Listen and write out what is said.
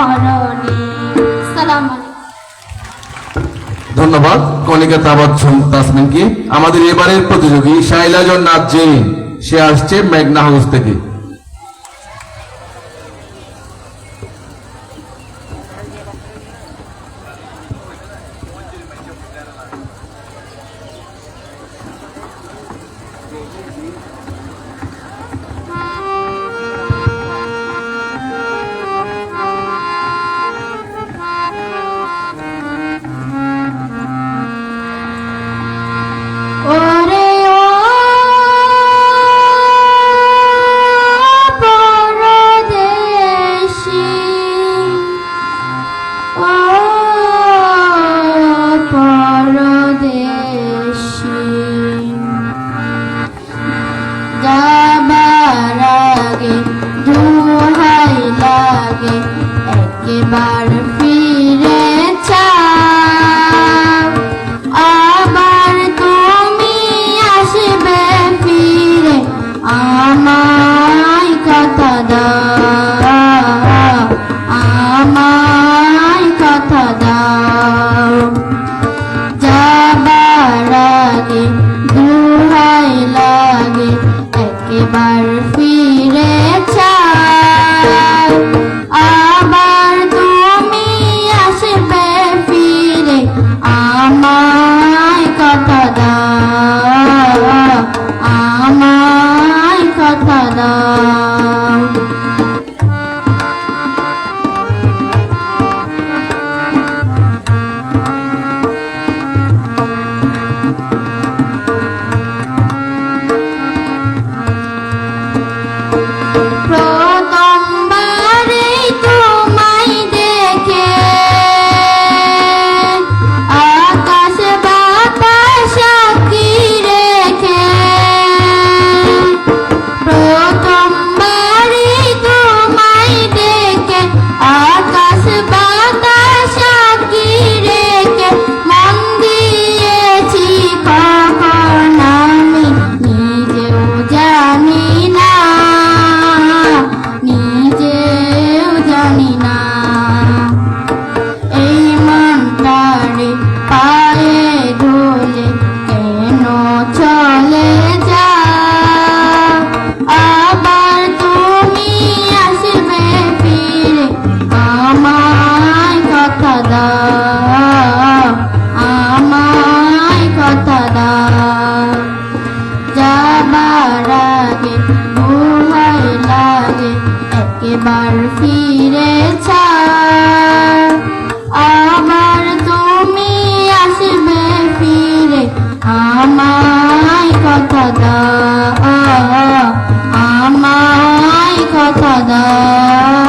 মরণে। সালাম আলাইকুম। ধন্যবাদ কণিকা তাবাচ্ছুম তাসমিনকে। আমাদের এবারের প্রতিযোগী শাইলাজন নাথ জৈন, সে আসছে মেঘনা হাউস থেকে। ওরে ও পরদেশী, ও পরদেশী, যাবার আগে দোহাই লাগে একবার ফিরে চাও, আবার তুমি আসবে ফিরে আমায় কথা দাও, আমায় কথা দাও। যাবার আগে দোহাই লাগে একবার ফিরে চাও, আবার তুমি আসবে ফিরে আমায় কথা দাও, আমায় কথা দাও। প্রথমবারে তোমায় দেখে আকাশ বাতাস সাক্ষী রেখে, প্রথমবারে তোমায় দেখে আকাশ বাতাস সাক্ষী রেখে, মন দিয়েছি কখন আমি নিজেও জানি না, নিজেও জানি না। এই মনটারে পায়ে ধরে কেন চলে যাও, আবার তুমি আসবে ফিরে আমায় কথা দাও, আমায় কথা দাও। যাবার আগে দোহাই লাগে একবার ফিরে চাও, আবার তুমি আসবে ফিরে আমায় কথা দাও, আমায় কথা দাও।